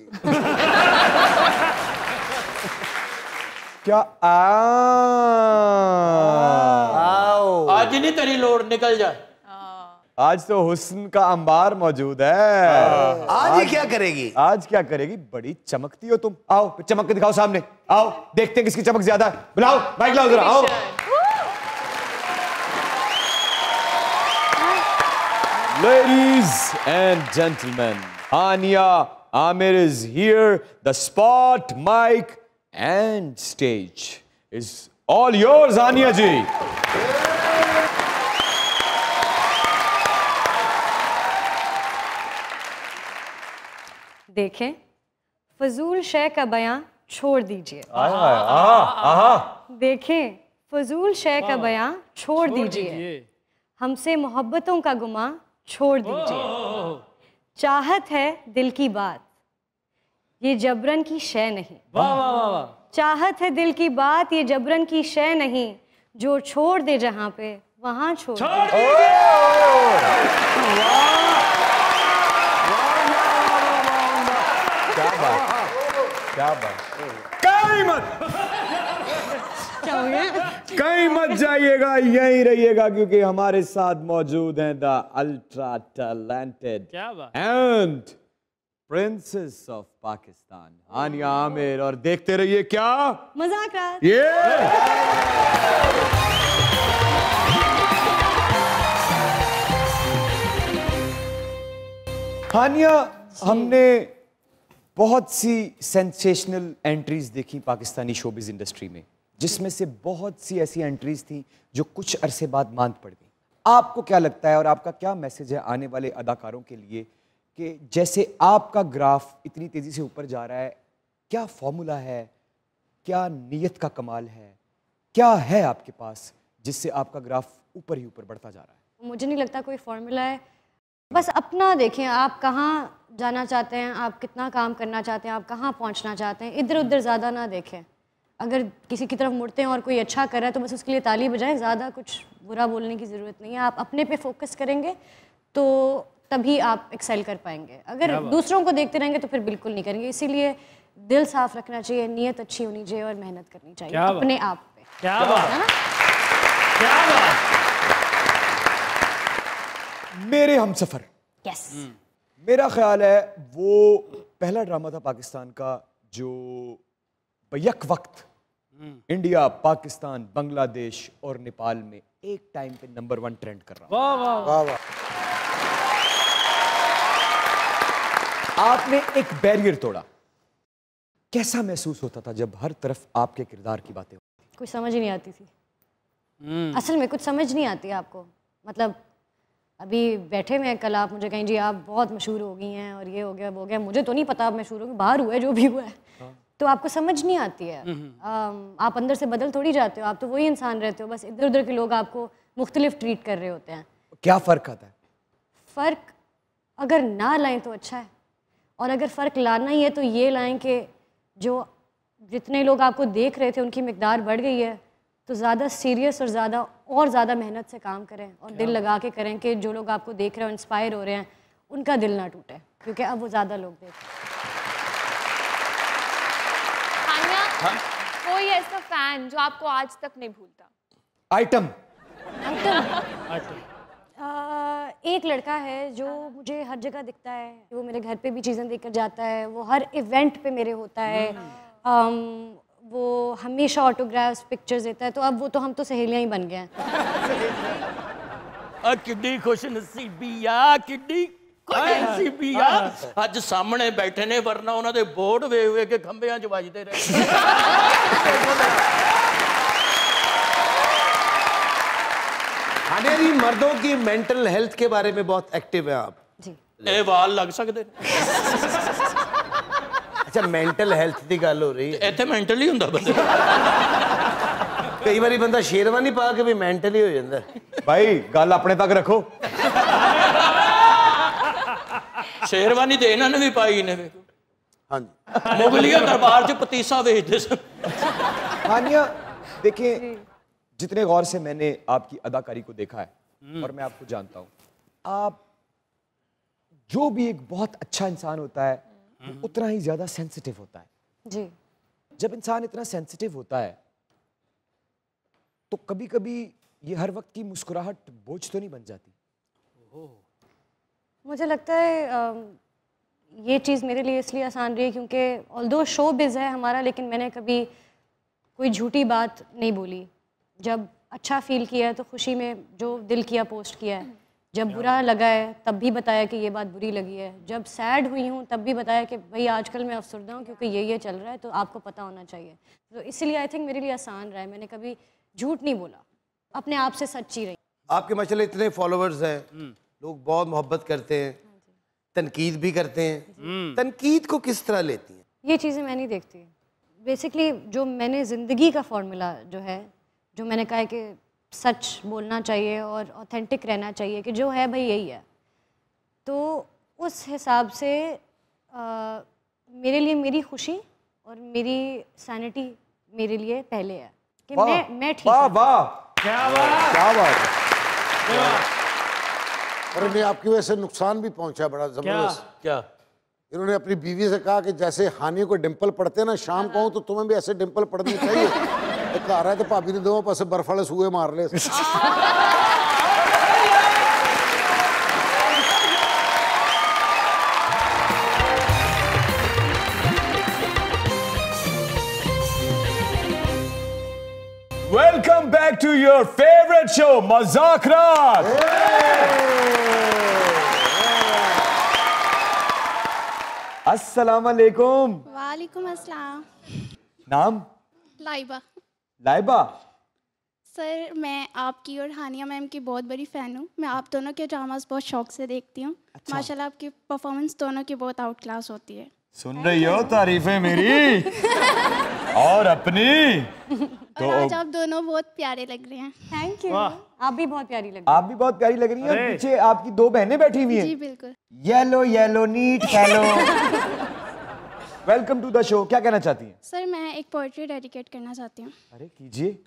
क्या आज नहीं तेरी लोड़, निकल जा। आज तो हुस्न का अंबार मौजूद है। आज ये क्या करेगी? आज क्या करेगी? बड़ी चमकती हो तुम। आओ चमक के दिखाओ सामने, आओ देखते हैं किसकी चमक ज्यादा है। बुलाओ, माइक लाओ जरा, आओ। Ladies and gentlemen, Ania Amir is here. The spot, mic and stage is all yours, Ania ji. देखें, फजूल शय का बयां छोड़ दीजिए। देखें, फजूल शय का बयां छोड़ दीजिए, हमसे मोहब्बतों का गुमा छोड़ दीजिए। चाहत है दिल की बात, ये जबरन की शय नहीं। वाह वाह वाह वाह। चाहत है दिल की बात, ये जबरन की शय नहीं, जो छोड़ दे जहां पे वहां छोड़ दे। क्या बात, क्या बात। कहीं मत, क्या हो गया? कहीं मत जाइएगा, यहीं रहिएगा, क्योंकि हमारे साथ मौजूद हैं द अल्ट्रा टैलेंटेड क्या बात। And princess of Pakistan Hania Aamir. और देखते रहिए क्या मजाक। ये हानिया, हमने बहुत सी सेंसेशनल एंट्रीज देखी पाकिस्तानी शोबिज इंडस्ट्री में, जिसमें से बहुत सी ऐसी एंट्रीज थी जो कुछ अरसे बाद मांद पड़ गई। आपको क्या लगता है और आपका क्या मैसेज है आने वाले अदाकारों के लिए कि जैसे आपका ग्राफ इतनी तेजी से ऊपर जा रहा है, क्या फॉर्मूला है, क्या नीयत का कमाल है, क्या है आपके पास जिससे आपका ग्राफ ऊपर ही ऊपर बढ़ता जा रहा है? मुझे नहीं लगता कोई फॉर्मूला है, बस अपना देखें आप कहाँ जाना चाहते हैं, आप कितना काम करना चाहते हैं, आप कहाँ पहुँचना चाहते हैं, इधर उधर ज़्यादा ना देखें। अगर किसी की तरफ मुड़ते हैं और कोई अच्छा कर रहा है तो बस उसके लिए ताली बजाएं, ज़्यादा कुछ बुरा बोलने की ज़रूरत नहीं है। आप अपने पे फोकस करेंगे तो तभी आप एक्सेल कर पाएंगे। अगर दूसरों को देखते रहेंगे तो फिर बिल्कुल नहीं करेंगे। इसीलिए दिल साफ रखना चाहिए, नीयत अच्छी होनी चाहिए और मेहनत करनी चाहिए अपने आप पे। क्या बात है ना? क्या बात। मेरे हमसफर, यस, मेरा ख्याल है वो पहला ड्रामा था पाकिस्तान का जो बैक वक्त इंडिया, पाकिस्तान, बांग्लादेश और नेपाल में एक टाइम पे नंबर 1 ट्रेंड कर रहा वाह वाह वाह। वाह वाह। आपने एक बैरियर तोड़ा। कैसा महसूस होता था जब हर तरफ आपके किरदार की बातें होती? कुछ समझ ही नहीं आती थी। असल में कुछ समझ नहीं आती आपको मतलब अभी बैठे हुए हैं, कल आप मुझे कहें जी आप बहुत मशहूर हो गई हैं और ये हो गया वो हो गया, मुझे तो नहीं पता आप मशहूर हो गई, बाहर हुआ है जो भी हुआ है, तो आपको समझ नहीं आती है। आप अंदर से बदल थोड़ी जाते हो, आप तो वही इंसान रहते हो, बस इधर उधर के लोग आपको मुख्तलिफ ट्रीट कर रहे होते हैं। क्या फ़र्क आता है? फ़र्क अगर ना लाएं तो अच्छा है, और अगर फ़र्क लाना ही है तो ये लाएं कि जो जितने लोग आपको देख रहे थे उनकी मिकदार बढ़ गई है, तो ज़्यादा सीरियस और ज़्यादा मेहनत से काम करें और दिल लगा के करें कि जो लोग आपको देख रहे हैं, इंस्पायर हो रहे हैं, उनका दिल ना टूटे, क्योंकि अब वो ज़्यादा लोग देख रहे हैं। तानिया, कोई ऐसा फैन जो आपको आज तक नहीं भूलता? आइटम एक लड़का है जो मुझे हर जगह दिखता है, वो मेरे घर पे भी चीज़ें देकर जाता है, वो हर इवेंट पे मेरे होता है, वो हमेशा ऑटोग्राफ्स पिक्चर्स देता है, तो अब वो तो हम तो सहेलियां ही बन गए हैं। किड्डी खुश नसीबिया, किड्डी खुश नसीबिया ਅੱਜ ਸਾਹਮਣੇ ਬੈਠੇ ਨੇ, ਵਰਨਾ ਉਹਨਾਂ ਦੇ ਬੋਰਡ ਵੇਖ ਵੇਖ ਕੇ ਖੰਭਿਆਂ 'ਚ ਵੱਜਦੇ ਰਹੇ। हानिया जी, मर्दों की मेंटल हेल्थ के बारे में बहुत एक्टिव हैं आप जी। ਇਹ ਵਾਲ ਲੱਗ ਸਕਦੇ ਨੇ। अच्छा, मेंटल हेल्थ की गल हो रही है, ਇੱਥੇ ਮੈਂਟਲੀ ਹੁੰਦਾ ਬੰਦੇ। कई बार बंदा शेरवानी पा के भी मेंटली हो जाता है। भाई गल अपने तक रखो। ਸ਼ੇਰਵਾਨੀ ਤੇ ਇਹਨਾਂ ਨੇ ਵੀ ਪਾਈ ਨੇ, ਵੇਖੋ हाँ जी, ਮੁਗਲੀਆ ਦਰਬਾਰ 'ਚ ਪਤੀਸਾ ਵੇਚਦੇ ਸਨ। हानिया देखिए, जितने गौर से मैंने आपकी अदाकारी को देखा है और मैं आपको जानता हूं, आप जो भी एक बहुत अच्छा इंसान होता है वो उतना ही ज्यादा सेंसिटिव होता है। जी। जब इंसान इतना सेंसिटिव होता है तो कभी कभी ये हर वक्त की मुस्कुराहट बोझ तो नहीं बन जाती? मुझे लगता है ये चीज़ मेरे लिए इसलिए आसान रही क्योंकि ऑल्दो शो बिज़ है हमारा, लेकिन मैंने कभी कोई झूठी बात नहीं बोली। जब अच्छा फील किया है तो खुशी में जो दिल किया पोस्ट किया है, जब बुरा लगा है तब भी बताया कि ये बात बुरी लगी है, जब सैड हुई हूँ तब भी बताया कि भाई आजकल मैं अफसरदा हूँ क्योंकि ये चल रहा है, तो आपको पता होना चाहिए। तो इसीलिए आई थिंक मेरे लिए आसान रहा है, मैंने कभी झूठ नहीं बोला, अपने आप से सच्ची रही। आपके माशाल्लाह इतने फॉलोअर्स हैं, लोग बहुत मोहब्बत करते हैं, तनकीद भी करते हैं, तनकीद को किस तरह लेती हैं? ये चीज़ें मैं नहीं देखती। बेसिकली जो मैंने ज़िंदगी का फॉर्मूला जो है, जो मैंने कहा है कि सच बोलना चाहिए और ऑथेंटिक रहना चाहिए, कि जो है भाई यही है, तो उस हिसाब से मेरे लिए मेरी खुशी और मेरी सैनिटी मेरे लिए पहले है कि मैं ठीक हूँ। वाह, क्या बात। और इन्हें आपकी वजह से नुकसान भी पहुंचा बड़ा जबरदस्त। क्या? इन्होंने अपनी बीवी से कहा कि जैसे हानि को डिंपल पड़ते हैं ना, शाम को तो तुम्हें भी ऐसे डिंपल पड़नी चाहिए। एक आ रहा है तो भाभी ने दो पास बर्फ वाले सूए मार ले। Welcome back to your favourite show Mazaak Raat. अस्सलाम वालेकुम। वालेकुम अस्सलाम। नाम? लाइबा। लाइबा। सर, मैं आपकी और हानिया मैम की बहुत बड़ी फ़ैन हूँ। मैं आप दोनों के ड्रामास बहुत शौक से देखती हूँ। अच्छा। माशाल्लाह आपकी परफॉर्मेंस दोनों की बहुत आउट क्लास होती है। सुन रही हो तारीफें मेरी और अपनी? और आज आप दोनों बहुत प्यारे लग रहे हैं। Thank you. आप भी बहुत प्यारी लग आप भी बहुत प्यारी लग रही हैं। और पीछे आपकी दो बहनें बैठी हुई हैं। जी बिल्कुल। Yellow yellow neat yellow. Welcome to the show. क्या कहना चाहती हैं? सर, मैं एक पोइट्री डेडिकेट करना चाहती हूँ। अरे कीजिए।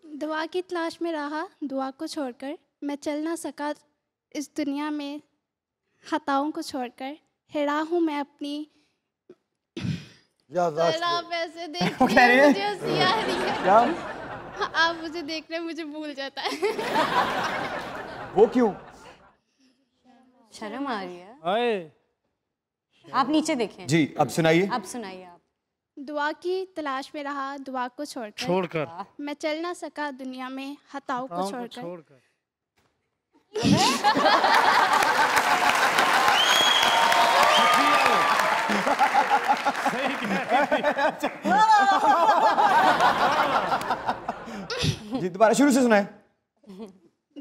दुआ की तलाश में रहा दुआ को छोड़कर, मैं चल ना सका इस दुनिया में खताओं को छोड़कर, हेरा हूँ मैं अपनी। सर, आप ऐसे देख रहे हैं, मुझे हंसी आ रही है। क्या? आप मुझे देख रहे हैं, मुझे भूल जाता है। वो क्यों? शर्म आ रही है। आए। आप नीचे देखें। जी, अब सुनाइए। अब सुनाइए आप। दुआ की तलाश में रहा दुआ को छोड़कर मैं चल ना सका दुनिया में खताओं को छोड़कर। जी, दोबारा शुरू से सुनाए।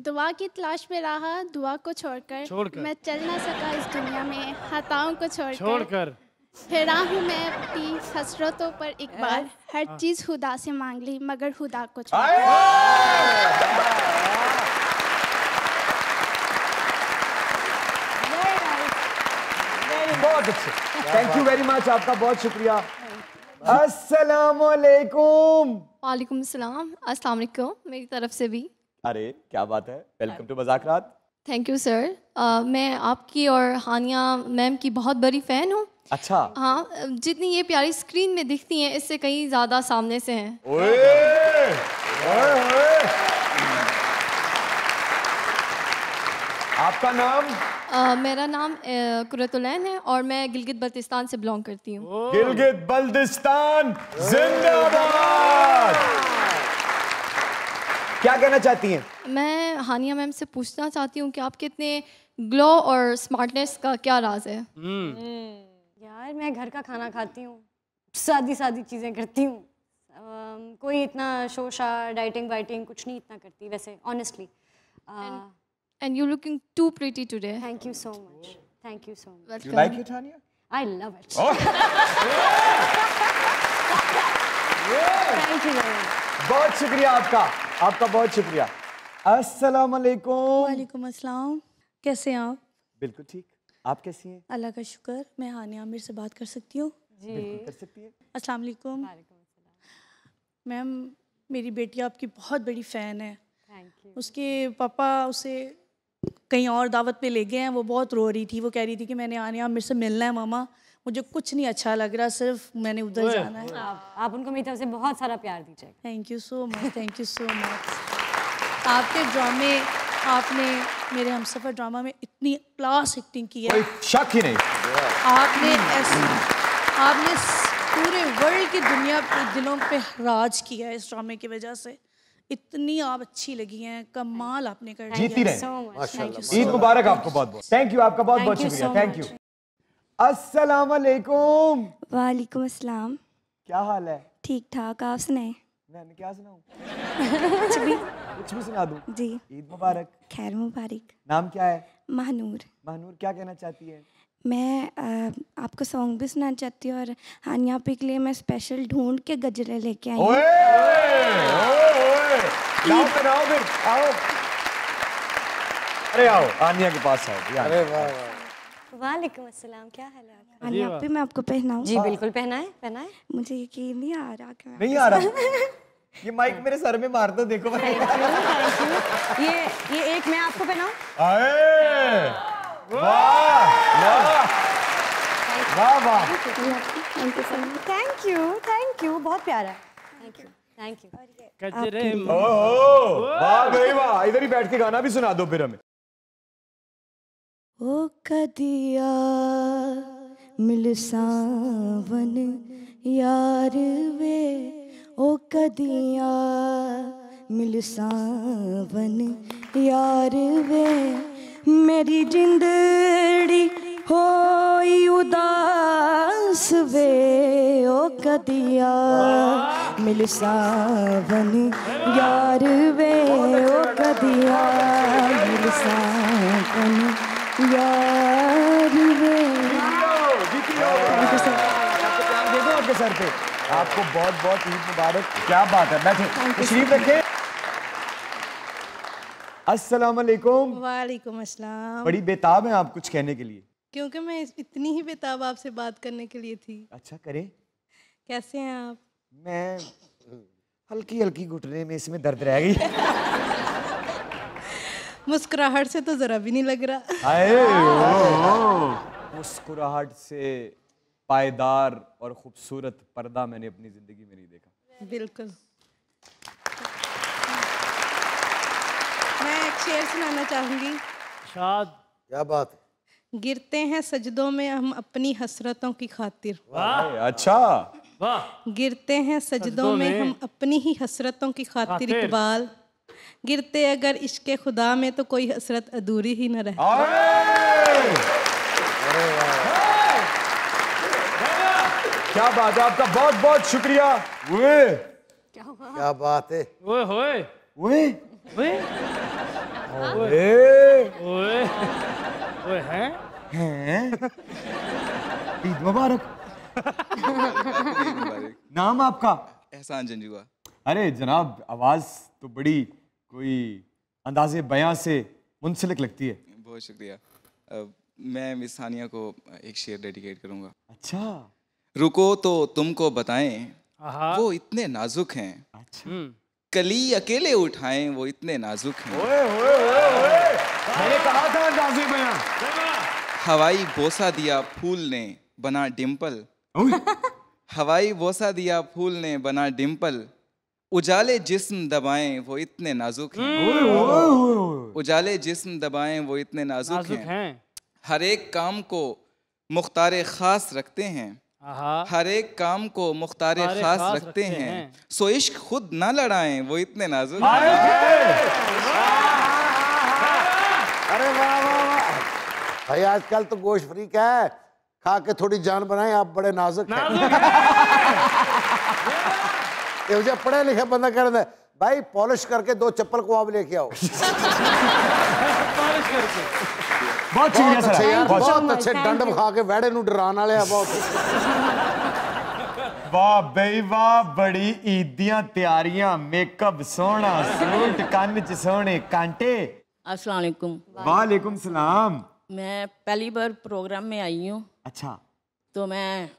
दुआ की तलाश में रहा दुआ को छोड़कर मैं चल ना सका इस दुनिया में खताओं को छोड़कर फिरा हूँ मैं अपनी हसरतों पर एक बार हर चीज़ खुदा से मांग ली मगर खुदा को छोड़कर। बहुत अच्छे, थैंक यू वेरी मच, आपका बहुत शुक्रिया। अस्सलाम वालेकुम। वालेकुम सलाम, अस्सलाम वालेकुम मेरी तरफ से भी। अरे क्या बात है, welcome to Mazaqraat. Thank you sir. मैं आपकी और हानिया मैम की बहुत बड़ी फ़ैन हूँ। अच्छा। हाँ, जितनी ये प्यारी स्क्रीन में दिखती हैं इससे कहीं ज़्यादा सामने से हैं। आपका नाम? मेरा नाम कुरतुलैन है और मैं गिलगित बल्तिस्तान से बिलोंग करती हूँ। गिलगित बल्तिस्तान जिंदाबाद। क्या कहना चाहती हैं? मैं हानिया मैम से पूछना चाहती हूँ कि आपके इतने ग्लो और स्मार्टनेस का क्या राज है? यार मैं घर का खाना खाती हूँ, सादी सादी चीज़ें करती हूँ, कोई इतना शोशा डाइटिंग वाइटिंग कुछ नहीं इतना करती वैसे honestly. And you're looking too pretty today. Thank you so much. Thank you so much. Welcome. You like it, Hania? I love it. Oh. Thank you very much. बहुत शुक्रिया आपका, आपका बहुत शुक्रिया। अस्सलाम वालेकुम। वालेकुम अस्सलाम। कैसे हैं आप? बिल्कुल ठीक, आप कैसी हैं? अल्लाह का शुक्र। मैं हानिया आमिर से बात कर सकती हूँ? जी बिल्कुल कर सकती हैं। अस्सलाम वालेकुम। मैम मेरी बेटी आपकी बहुत बड़ी फ़ैन है। उसके पापा उसे कहीं और दावत पे ले गए हैं, वो बहुत रो रही थी, वो कह रही थी कि मैंने आनिया आमिर से मिलना है मामा, मुझे कुछ नहीं अच्छा लग रहा, सिर्फ मैंने उधर जाना है। आप उनको मेरी तरफ से बहुत सारा प्यार दीजिए। Thank you so much, thank you so much. आपके ड्रामे, आपने मेरे हमसफ़र ड्रामा में इतनी क्लास एक्टिंग की है, कोई शक ही नहीं। आपने पूरे वर्ल्ड की दुनिया पे दिलों पे राज किया है इस ड्रामे की वजह से। इतनी आप अच्छी लगी हैं, कमाल आपने कर दिया। जीती रहे। माशाल्लाह। ईद मुबारक आपको बहुत बहुत। थैंक यू, आपका बहुत बहुत शुक्रिया। Thank you. अस्सलाम वालेकुम। वालेकुम अस्सलाम। क्या हाल है? ठीक ठाक, आप सुनाएं? मैं क्या सुनाऊं? कुछ भी सुना दूं? जी। ईद मुबारक। खैर मुबारक। नाम क्या है? महानूर। महानूर, क्या कहना चाहती है? मैं आपको सॉन्ग भी सुनाना चाहती हूँ और हानिया आपी के लिए मैं स्पेशल ढूंढ के गजरे लेके आई हूँ। लाओ फिर, आओ। अरे आओ, आनिया के पास आओ। अरे वाह वाह। वालेकुम अस्सलाम, क्या हाल है आपका? हानिया आपी मैं आपको पहनाऊँ? जी बिल्कुल, पहनाए पहनाए। मुझे यकीन नहीं आ रहा कि नहीं आ रहा। ये माइक मेरे सर में मार दो, देखो। ये एक मैं आपको पहनाऊँ? वाह वाह वाह। थैंक यू, बहुत प्यारा। Thank you. वाह भाई वाह। इधर ही बैठ के गाना भी सुना दो फिर हमें। ओ कदिया मिल सावन यार वे, ओ कदिया मिल सावन यार वे, मेरी जिंदड़ी होई उदास वे, ओ कदिया मिल सावन यार वे, ओ कदिया मिल सावन यार वे। दे दो आपके सर पे। आपको बहुत बहुत ईद मुबारक। क्या बात है, बैठे, तशरीफ रखें। अस्सलाम वालेकुम। वालेकुम अस्सलाम। बड़ी बेताब हैं आप कुछ कहने के लिए। क्योंकि मैं इतनी ही बेताब आपसे बात करने के लिए थी। अच्छा करें। कैसे हैं आप? मैं हल्की हल्की घुटने में इसमें दर्द रह गई। मुस्कुराहट से तो जरा भी नहीं लग रहा। मुस्कुराहट से पायदार और खूबसूरत पर्दा मैंने अपनी जिंदगी में नहीं देखा। बिल्कुल। मैं एक शेर सुनाना चाहूंगी। शाद। क्या बात है? गिरते हैं सजदों में हम अपनी हसरतों की खातिर। वाह। अच्छा वाह। गिरते हैं सजदों में हम अपनी ही हसरतों की खातिर इकबाल, गिरते अगर इश्क खुदा में तो कोई हसरत अधूरी ही न रहती। क्या बात है, आपका बहुत बहुत शुक्रिया। क्या बात है। ओए होए ओए ओए। ओए ओए हैं ईद मुबारक। नाम आपका? एहसान जंजुआ। अरे जनाब, आवाज तो बड़ी कोई अंदाजे बयां से मुंसलिक लगती है। बहुत शुक्रिया। मैं मिस हानिया को एक शेर डेडिकेट करूंगा। अच्छा। रुको तो तुमको बताएं, वो इतने नाजुक हैं। अच्छा। कली अकेले उठाएं, वो इतने नाजुक हैं। ओए ओए ओए, मैंने कहा था अंदाजे बयां। हवाई बोसा दिया फूल ने बना डिम्पल। हवाई बोसा दिया फूल ने बना डिम्पल। उजाले जिस्म दबाएं, वो इतने नाजुक हैं। उजाले जिस्म दबाएं, वो इतने नाजुक हैं। हर एक काम को मुख्तारे खास रखते हैं। हर एक काम को मुख्तारे खास रखते हैं। सो इश्क खुद ना लड़ाएं, वो इतने नाजुक हैं। अरे वाह वाह वाह भाई, आजकल तो गोश्त फ्री का है, खा के थोड़ी जान बनाए, आप बड़े नाजुक हैं। ये मुझे पढ़े लिखे बंदा कह रहा है भाई, पॉलिश करके 2 चप्पल को आप लेके आओ। बहुत अच्छे यार, बहुत अच्छे। डंड खा के वेड़े नू डराने वाले बहुत। वाह बई वाह, बड़ी ईद दियां तैयारियां, मेकअप सोहना, सूट कन्न च सोहने कांटे। अस्सलाम वालेकुम। वालेकुम सलाम। मैं पहली बार प्रोग्राम में आई हूँ। अच्छा। तो मैं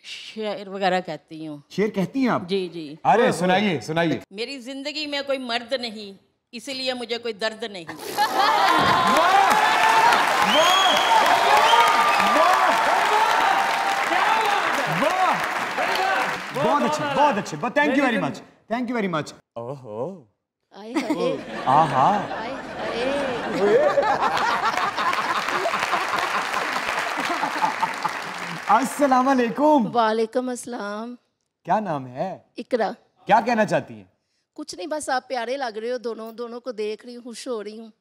शेर वगैरह कहती हूँ। शेर कहती हैं आप? जी जी। अरे सुनाइए सुनाइए। मेरी जिंदगी में कोई मर्द नहीं, इसीलिए मुझे कोई दर्द नहीं। बहुत अच्छे, बहुत अच्छे। Thank you very much, thank you very much. ओहो, आहा, अस्सलाम वालेकुम। वालेकुम अस्सलाम। क्या नाम है? इकरा। क्या कहना चाहती हैं? कुछ नहीं, बस आप प्यारे लग रहे हो दोनों को देख रही हूँ, खुश हो रही हूँ।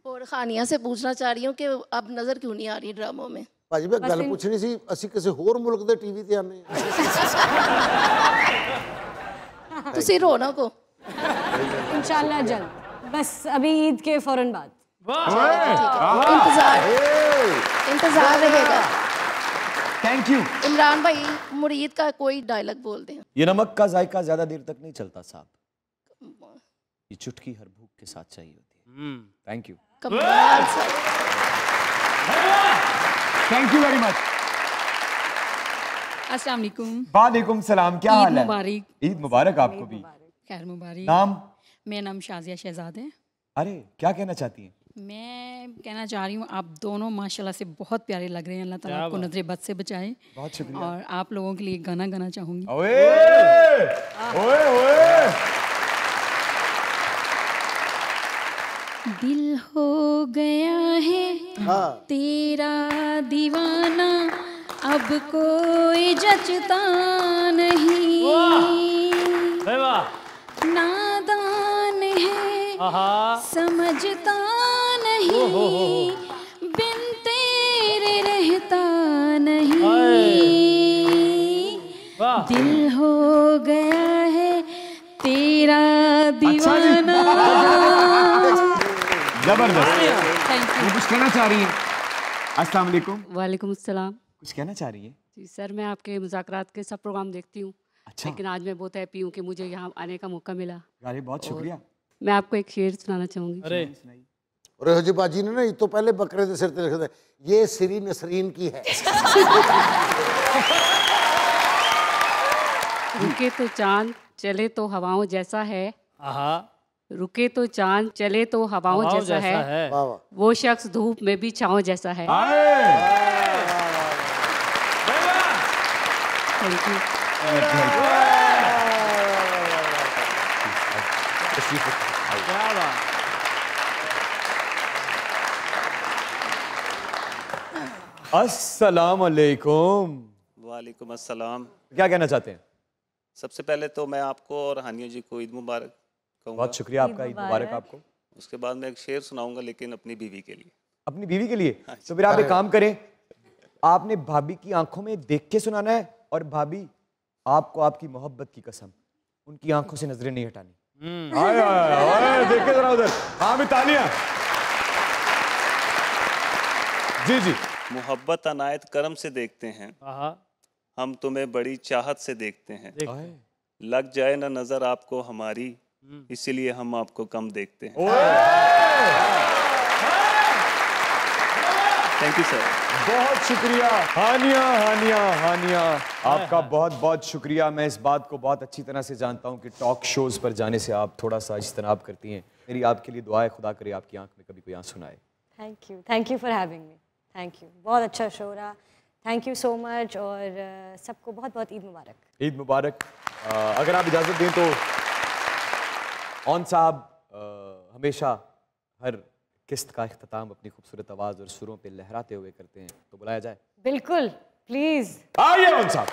और खानिया से पूछना चाह रही हूँ कि अब नजर क्यों नहीं आ रही ड्रामों में? भाजी मैं गल पूछनी सी, असी किसी होर मुल्क दे टीवी ते आने तुसी रोना को इंशाल्लाह जल्द, बस अभी ईद के फौरन बाद। इंतजार रहेगा। Thank you. इमरान भाई, मुरीद का कोई डायलॉग बोल दें। ये नमक का जायका ज्यादा देर तक नहीं चलता साहब, ये चुटकी हर भूख के साथ चाहिए होती है। Thank you. Thank you very much. अस्सलाम वालेकुम। वालेकुम सलाम। क्या हाल है? मुबारक। ईद मुबारक आपको भी। खैर मुबारक। नाम? मेरा नाम शाजिया शहजाद है। अरे क्या कहना चाहती हैं? मैं कहना चाह रही हूँ, आप दोनों माशाल्लाह से बहुत प्यारे लग रहे हैं। अल्लाह ताला आपको नजरे बद से बचाए। बहुत शुक्रिया। और आप लोगों के लिए गाना गाना चाहूँगी। दिल हो गया है तेरा दीवाना, अब कोई जचता नहीं। नादान है समझता नहीं, बिन तेरे रहता नहीं। दिल हो गया है तेरा दीवाना। जबरदस्त। वो कुछ कहना चाह रही हैं? अस्सलाम वालेकुम। वालेकुम अस्सलाम। कुछ कहना चाह रही हैं? जी सर, मैं आपके मुज़ाकरात के सब प्रोग्राम देखती हूँ। अच्छा। लेकिन आज मैं बहुत हैप्पी हूँ कि मुझे यहाँ आने का मौका मिला। अरे बहुत शुक्रिया। मैं आपको एक शेर सुनाना चाहूँगी। अरे हजी बाजी ने ना ये तो पहले बकरे के सिर पे लिखा था, ये सिरी नसरीन की है। रुके तो चांद चले तो हवाओं जैसा है। रुके तो चांद चले तो हवाओं जैसा है। वो शख्स धूप में भी छाँव जैसा है। Thank you. अस्सलाम वालेकुम। वालेकुम अस्सलाम। क्या कहना चाहते हैं? सबसे पहले तो मैं आपको और हानिया जी को ईद मुबारक कहूँगा। बहुत शुक्रिया आपका, ईद मुबारक आपको। उसके बाद मैं एक शेर सुनाऊंगा, लेकिन अपनी बीवी के लिए। अपनी बीवी के लिए? तो फिर आप एक काम करें, आपने भाभी की आंखों में देख के सुनाना है, और भाभी आपको आपकी मोहब्बत की कसम उनकी आंखों से नजरें नहीं हटानी। देखे जरा उधर। हाँ भी तालियां। जी जी। मोहब्बत अनायत करम से देखते हैं, हम तुम्हें बड़ी चाहत से देखते हैं, लग जाए ना नजर आपको हमारी, इसीलिए हम आपको कम देखते हैं। Thank you sir. बहुत शुक्रिया हानिया, हानिया, हानिया, आपका बहुत बहुत शुक्रिया। मैं इस बात को बहुत अच्छी तरह से जानता हूँ कि टॉक शोज पर जाने से आप थोड़ा सा इज्तनाब करती हैं। मेरी आपके लिए दुआ है, खुदा करे आपकी आंख में कभी कोई आंसू ना आए। Thank you for having me. Thank you, बहुत अच्छा शो रहा। थैंक यू सो मच और सबको बहुत बहुत ईद मुबारक। ईद मुबारक। अगर आप इजाज़त दें तो ऑन साहब हमेशा हर किस्त का इख्तिताम अपनी खूबसूरत आवाज़ और सुरों पे लहराते हुए करते हैं, तो बुलाया जाए। बिल्कुल, प्लीज़ आइए ऑन साहब।